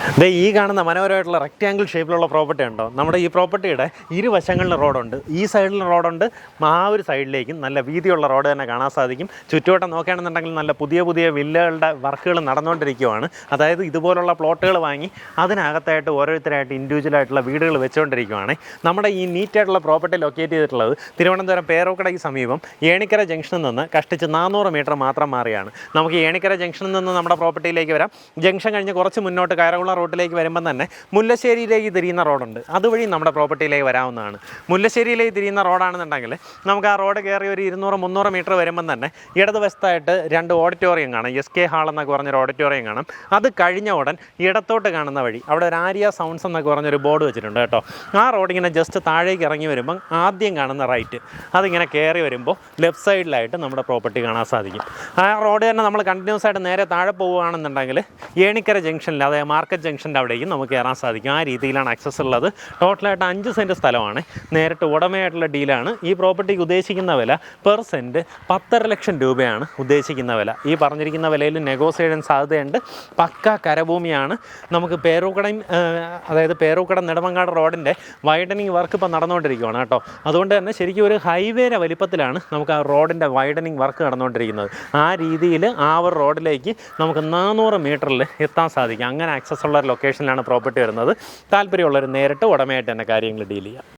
ഈ കാണുന്ന മനോഹരമായിട്ടുള്ള റെക്റ്റാങ്കിൾ ഷേപ്പിലുള്ള പ്രോപ്പർട്ടി ഉണ്ടോ? നമ്മുടെ ഈ പ്രോപ്പർട്ടിയുടെ ഇരുവശങ്ങളിലും റോഡുണ്ട്. ഈ സൈഡിലും റോഡുണ്ട്, ആ ഒരു സൈഡിലേക്കും നല്ല വീതിയുള്ള റോഡ് തന്നെ കാണാൻ സാധിക്കും. ചുറ്റുവട്ടം നോക്കുകയാണെന്നുണ്ടെങ്കിൽ നല്ല പുതിയ പുതിയ വില്ലകളുടെ വർക്കുകൾ നടന്നുകൊണ്ടിരിക്കുകയാണ്. അതായത് ഇതുപോലുള്ള പ്ലോട്ടുകൾ വാങ്ങി അതിനകത്തായിട്ട് ഓരോരുത്തരായിട്ട് ഇൻഡിവിജ്വലായിട്ടുള്ള വീടുകൾ വെച്ചുകൊണ്ടിരിക്കുകയാണ്. നമ്മുടെ ഈ നീറ്റായിട്ടുള്ള പ്രോപ്പർട്ടി ലൊക്കേറ്റ് ചെയ്തിട്ടുള്ളത് തിരുവനന്തപുരം പേരോക്കടയ്ക്ക് സമീപം ഏണിക്കര ജംഗ്ഷനിൽ നിന്ന് കഷ്ടിച്ച് 400 മീറ്റർ മാത്രം മാറിയാണ്. നമുക്ക് ഏണിക്കര ജംഗ്ഷനിൽ നിന്ന് നമ്മുടെ പ്രോപ്പർട്ടിയിലേക്ക് വരാം. ജംഗ്ഷൻ കഴിഞ്ഞ് കുറച്ച് മുന്നോട്ട് കയറകുളം റോഡിലേക്ക് വരുമ്പം തന്നെ മുല്ലശ്ശേരിയിലേക്ക് തിരിയുന്ന റോഡുണ്ട്. അതുവഴി നമ്മുടെ പ്രോപ്പർട്ടിയിലേക്ക് വരാവുന്നതാണ്. മുല്ലശ്ശേരിയിലേക്ക് തിരിയുന്ന റോഡാണെന്നുണ്ടെങ്കിൽ നമുക്ക് ആ റോഡ് കയറി ഒരു 200-300 മീറ്റർ വരുമ്പം തന്നെ ഇടതുവശത്തായിട്ട് 2 ഓഡിറ്റോറിയം കാണാം. SK ഹാൾ എന്നൊക്കെ പറഞ്ഞൊരു ഓഡിറ്റോറിയം കാണാം. അത് കഴിഞ്ഞ ഉടൻ ഇടത്തോട്ട് കാണുന്ന വഴി അവിടെ ഒരു ആര്യ സൗണ്ട്സ് എന്നൊക്കെ പറഞ്ഞൊരു ബോർഡ് വെച്ചിട്ടുണ്ട് കേട്ടോ. ആ റോഡിങ്ങനെ ജസ്റ്റ് താഴേക്ക് ഇറങ്ങി വരുമ്പം ആദ്യം കാണുന്ന റൈറ്റ്, അതിങ്ങനെ കയറി വരുമ്പോൾ ലെഫ്റ്റ് സൈഡിലായിട്ട് നമ്മുടെ പ്രോപ്പർട്ടി കാണാൻ സാധിക്കും. ആ റോഡ് തന്നെ നമ്മൾ കണ്ടിന്യൂസ് ആയിട്ട് നേരെ താഴെ പോവുകയാണെന്നുണ്ടെങ്കിൽ ഏണിക്കര ജംഗ്ഷനിൽ, അതായത് മാർക്കറ്റ് ജംഗ്ഷൻ്റെ അവിടേക്കും നമുക്ക് കയറാൻ സാധിക്കും. ആ രീതിയിലാണ് ആക്സസ് ഉള്ളത്. ടോട്ടലായിട്ട് 5 സെൻറ്റ് സ്ഥലമാണ്. നേരിട്ട് ഉടമയായിട്ടുള്ള ഡീലാണ്. ഈ പ്രോപ്പർട്ടിക്ക് ഉദ്ദേശിക്കുന്ന വില പെർ സെൻറ്റ് 10.5 ലക്ഷം രൂപയാണ് ഉദ്ദേശിക്കുന്ന വില. ഈ പറഞ്ഞിരിക്കുന്ന വിലയിൽ നെഗോസിയേഷൻ സാധ്യതയുണ്ട്. പക്ക കരഭൂമിയാണ്. നമുക്ക് പേരൂക്കടയും, അതായത് പേരൂക്കട നെടുമങ്ങാട് റോഡിൻ്റെ വൈഡനിങ് വർക്ക് ഇപ്പോൾ നടന്നുകൊണ്ടിരിക്കുകയാണ് കേട്ടോ. അതുകൊണ്ട് തന്നെ ശരിക്കും ഒരു ഹൈവേയുടെ വലിപ്പത്തിലാണ് നമുക്ക് ആ റോഡിൻ്റെ വൈഡനിങ് വർക്ക് നടന്നുകൊണ്ടിരിക്കുന്നത്. ആ രീതിയിൽ ആ ഒരു റോഡിലേക്ക് നമുക്ക് 400 മീറ്ററിൽ എത്താൻ സാധിക്കും. അങ്ങനെ ആക്സസ് ഉള്ള ഒരു ലൊക്കേഷനിലാണ് പ്രോപ്പർട്ടി വരുന്നത്. താല്പര്യമുള്ളവർ നേരിട്ട് ഉടമയായിട്ട് തന്നെ കാര്യങ്ങൾ ഡീൽ ചെയ്യാം.